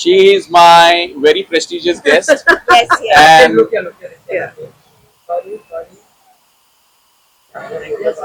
She is my very prestigious guest. Yes, yes. And Look here, look here. Yeah. Sorry, sorry.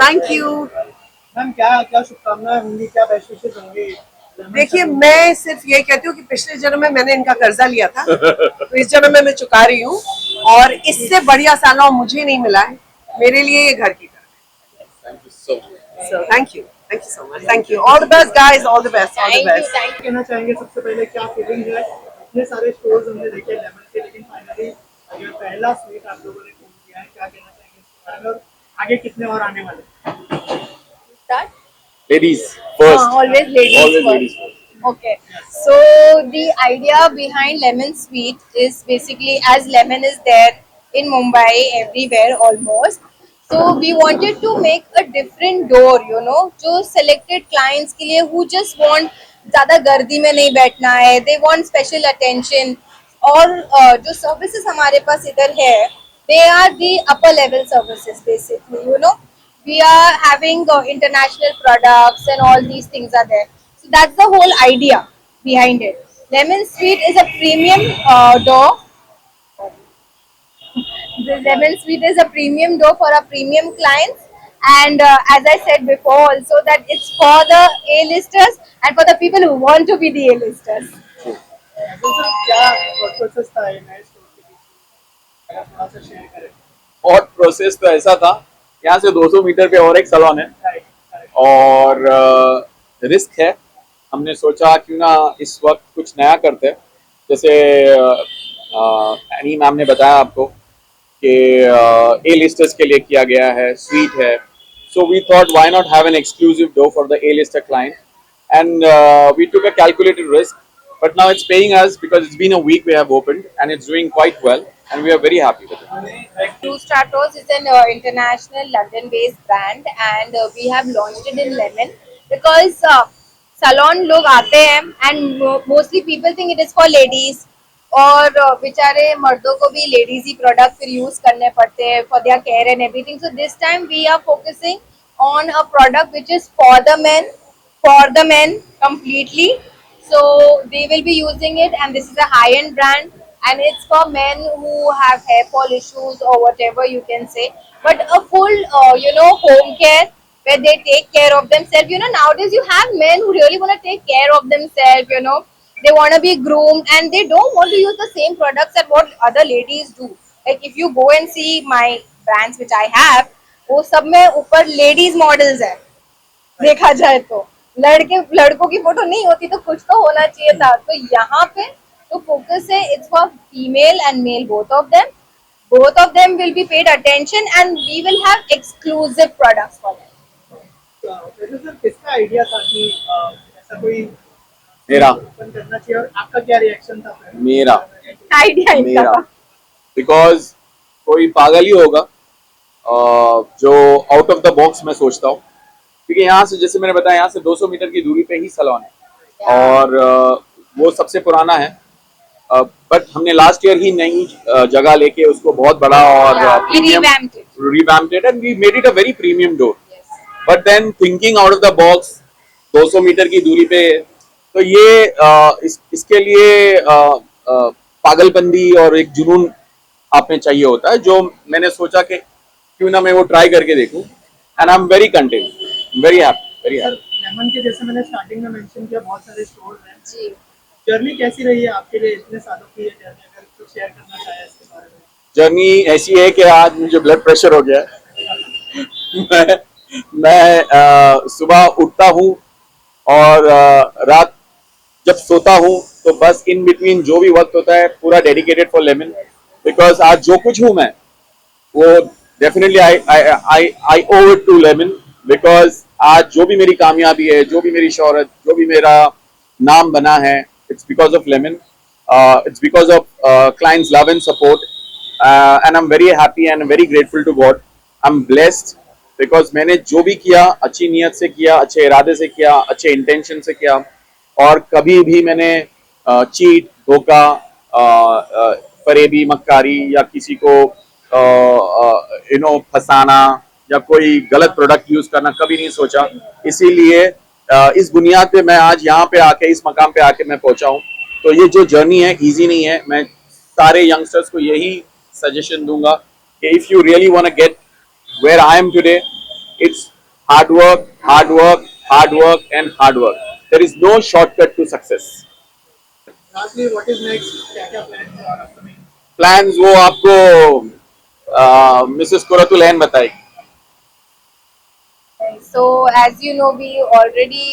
Thank you. Ma'am क्या क्या शुभकामनाएं होंगी, क्या best wishes होंगी? देखिए, मैं सिर्फ ये कहती हूँ कि पिछले जन्म में मैंने इनका कर्जा लिया था, तो इस जन्म में मैं चुका रही हूँ, और इससे बढ़िया सालों मुझे नहीं मिला है। मेरे लिए ये घर की तरह thank you so much. है। So thank you so much, thank you, all the best guys, all the best, all the best. क्या कहना चाहेंगे सबसे पहले, क्या फीलिंग है? इतने सारे स्टोर्स हमने देखे लेमन के, लेकिन फाइनली ये पहला स्वीट आप लोगों ने खोल दिया है, क्या कहना चाहेंगे इसके बारे में, और आगे कितने और आने वाले? Start? Ladies first. Always ladies Always first. ladies first. Okay. So the idea behind Lemon Sweet is basically, as lemon is there in Mumbai everywhere almost. So we wanted to make a different door, जो selected clients के लिए who just want ज़्यादा गर्दी में नहीं बैठना है, they want special attention, और जो services हमारे पास इधर है, they are the upper level services basically. We are having international products and all these things are there. So that's the whole idea behind it. Lemon Sweet is a premium dough. The Lemon Sweet is a premium dough for our premium clients. And as I said before also, that it's for the A-listers and for the people who want to be the A-listers. तो sir क्या process था ये नए store के पीछे, अगर थोड़ा सा शेयर करें? और प्रोसेस तो ऐसा था, यहाँ से 200 मीटर पे और एक सैलून है, राइट, राइट। और रिस्क है। हमने सोचा क्यों ना इस वक्त कुछ नया करते हैं, जैसे एनी मैम ने बताया आपको कि ए लिस्टर्स के लिए किया गया है, स्वीट है, so we thought why not have an exclusive do for the A lister client, and we took a calculated risk, but now it's paying us because it's been a week we have opened and it's doing quite well and we are very happy with it. Blue Stratos is an international London-based brand, and we have launched it in lemon because salon लोग आते हैं and mostly people think it is for ladies, और बेचारे मर्दों को भी ladies ही product फिर यूज करने पड़ते हैं for their care and everything. So this time we are focusing on a product which is for the men completely. So they will be using it, and this is a high-end brand, and it's for men who have hair fall issues or whatever you can say. But a full, home care where they take care of themselves. Nowadays you have men who really want to take care of themselves. They want to be groomed, and they don't want to use the same products that what other ladies do. Like if you go and see my brands which I have, वो सब में ऊपर ladies models है. देखा जाए तो लड़कों की फोटो नहीं होती तो कुछ तो होना चाहिए था. तो यहाँ पे तो फोकस है, it's for female and male both of them will be paid attention, and we will have exclusive products for them. वैसे सर किसका आइडिया था कि ऐसा कोई मेरा ओपन करना चाहिए, और आपका क्या रिएक्शन था फिर? मेरा आइडिया इनका मेरा था. बिकॉज कोई पागल ही होगा जो आउट ऑफ द बॉक्स मैं सोचता हूँ, क्योंकि यहाँ से जैसे मैंने बताया यहाँ से 200 मीटर की दूरी पे ही सैलून है और वो सबसे पुराना है. बट हमने लास्ट ईयर ही नई जगह लेके उसको बहुत बड़ा और revamped it and we made it a very premium door. But then thinking out of the box 200 metre की दूरी पे, तो ये इसके लिए पागलपंदी और एक जुनून आप में चाहिए होता है, जो मैंने सोचा कि क्यों ना मैं वो ट्राई करके देखूं. And I am very content, very happy. Lemon के जैसे मैंने स्टार्टिंग में मेंशन किया बहुत सारे स्टोर हैं. जी. जर्नी कैसी रही है आपके लिए, इतने सालों की ये जर्नी, अगर कुछ शेयर करना चाहे इसके बारे में? जर्नी ऐसी है कि आज मुझे ब्लड प्रेशर हो गया है. मैं सुबह उठता हूँ और रात जब सोता हूँ तो बस इन बिटवीन जो भी वक्त होता है पूरा डेडिकेटेड फॉर लेमन. बिकॉज आज जो कुछ हूँ मैं वो डेफिनेटली आई ओव इट टू लेमन. बिकॉज आज जो भी मेरी कामयाबी है, जो भी मेरी शोहरत, जो भी मेरा नाम बना है, it's because of lemon. It's because of clients love and support. And I am very happy and very grateful to God. I am blessed because मैंने जो भी किया अच्छी नीयत से किया, अच्छे इरादे से किया, अच्छे इंटेंशन से किया, और कभी भी मैंने चीट, धोखा, फरेबी, मक्कारी या किसी को फंसाना या कोई गलत प्रोडक्ट यूज करना कभी नहीं सोचा. इसीलिए इस बुनियाद पे मैं आज यहाँ पे आके, इस मकाम पे आके मैं पहुंचा हूँ. तो ये जो जर्नी है इजी नहीं है. मैं सारे यंगस्टर्स को यही सजेशन दूंगा कि if you really want to get where I am today, it's hard work, hard work, hard work and hard work. There is no shortcut to success. Lastly, what is next? क्या plans are upcoming? Plans वो आपको Mrs Qurratulain बताएगी. So as you know, we already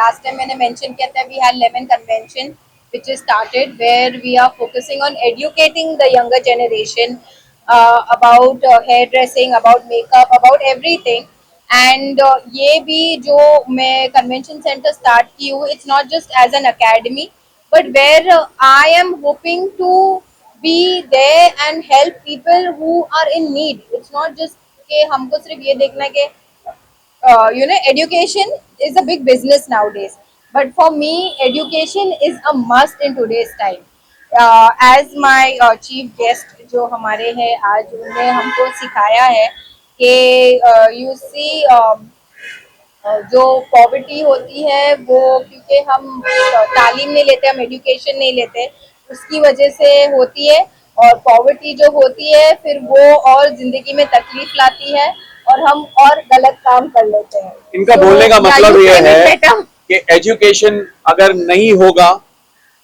last time मैंने mention किया था, we had lemon convention which is started where we are focusing on educating the younger generation about hairdressing, about makeup, about everything. And ये भी जो मैं convention center start की हूँ, it's not just as an academy, but where I am hoping to be there and help people who are in need. It's not just कि हमको सिर्फ ये देखना है कि education is a big business nowadays, but for me education is a must in today's time. As my chief guest जो हमारे हैं आज, उन्होंने हमको सिखाया है कि you see जो पॉवर्टी होती है वो क्योंकि हम तालीम नहीं लेते, हम एजुकेशन नहीं लेते, उसकी वजह से होती है. और पॉवर्टी जो होती है फिर वो और जिंदगी में तकलीफ लाती है और हम और गलत काम कर लेते हैं. इनका बोलने का मतलब ये है कि एजुकेशन अगर नहीं होगा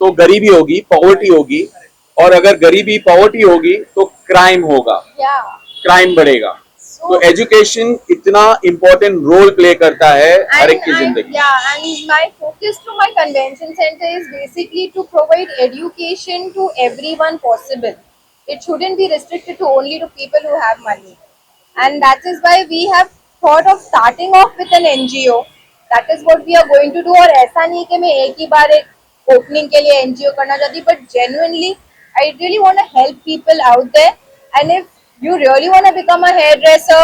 तो गरीबी होगी, पॉवर्टी होगी, और अगर गरीबी पॉवर्टी होगी तो क्राइम होगा, क्राइम बढ़ेगा. तो एजुकेशन इतना इम्पोर्टेंट रोल प्ले करता है हर एक की जिंदगी. And my focus to my convention center is basically to provide education to everyone possible. It shouldn't be restricted to only to people who have money, and that is why we have thought of starting off with an NGO. That is what we are going to do. और ऐसा नहीं कि मैं एक ही बार एक opening के लिए NGO करना चाहती, but genuinely I really want to help people out there. And if you really want to become a hairdresser,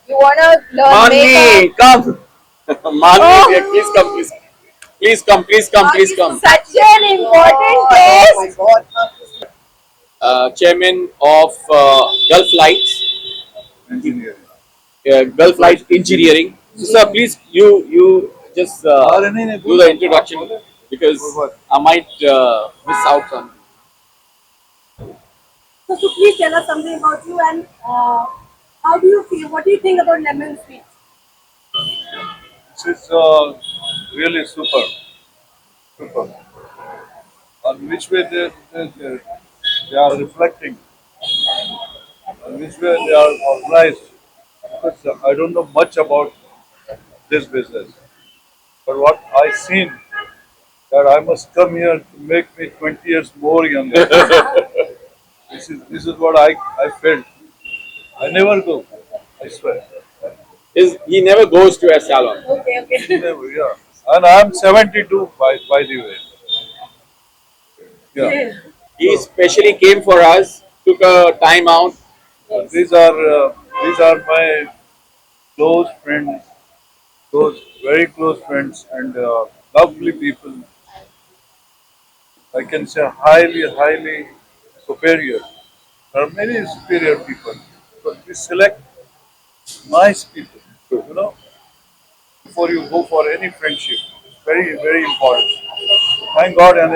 you want to learn makeup. come. Manvi, please come, please. Please come, please come, please come. Such an important Oh my test. God. chairman of Gulf Lights, engineering. Gulf Light Engineering. So, sir, please you just do the introduction because I might miss out on. So please tell us something about you and how do you feel? What do you think about lemon sweet? This is really super, super. On which way they are reflecting, on which way they are organized. Because I don't know much about this business, but what I seen that I must come here to make me 20 years more younger. This is what I felt. I never go. I swear. He never goes to a salon. Okay, okay. Never, yeah. And I'm 72 by the way. Yeah. He specially came for us, took a time out. These are my close friends, close, very close friends, and lovely people. I can say highly, highly superior. There are many superior people, but we select nice people. You know, before you go for any friendship, it's very, very important. Thank God, and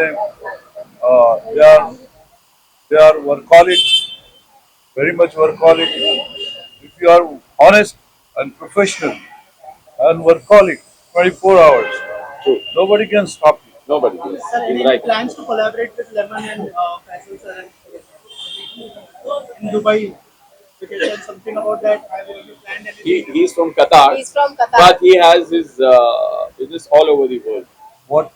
they are workaholics, very much workaholic. If you are honest and professional and workaholic, 24 hours, nobody can stop you. Nobody. Sir, Yes, any he's right. plans to collaborate with Lemon and Faisal sir in Dubai? Because something about that. Have you planned anything? He's from Qatar, He's from Qatar. but he has his business all over the world.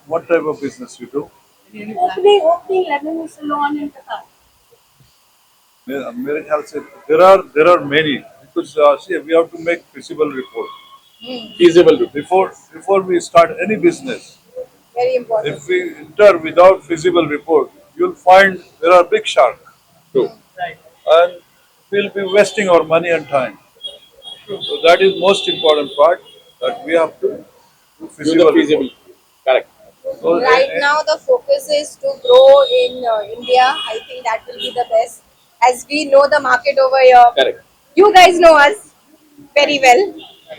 What type of business you do? Any plans? Opening lemon salon in Qatar. मेरे ख्याल से there are many because see we have to make feasible report Feasible. before we start any business. Very important. If we enter without feasible report, you'll find there are big sharks, True. Right. and we'll be wasting our money and time. So that is most important part that we have to do Do feasible the feasible. report. Correct. So, Right now, the focus is to grow in India. I think that will be the best, as we know the market over here. Correct. You guys know us very well,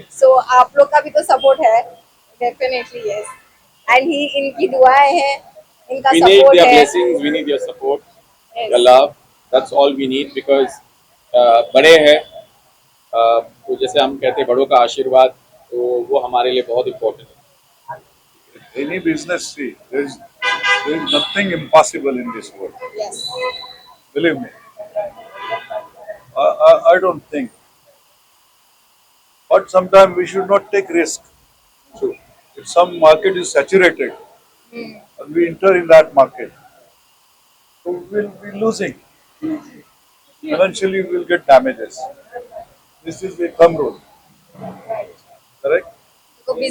so आप लोग का भी तो support है, definitely yes. And he इनकी दुआएं हैं, इनका We need support their है. blessings. We need your support, Yes. your love. That's all we need because बड़े हैं. तो जैसे हम कहते हैं बड़ों का आशीर्वाद, तो वो हमारे लिए बहुत इम्पोर्टेंट है. any business, see, there is nothing impossible in this world. Yes. Believe me. I don't think. But sometimes we should not take risk. True. If some market is saturated and we enter in that market, so we will be losing. Eventually we will get damages. This is the thumb rule. Correct? So business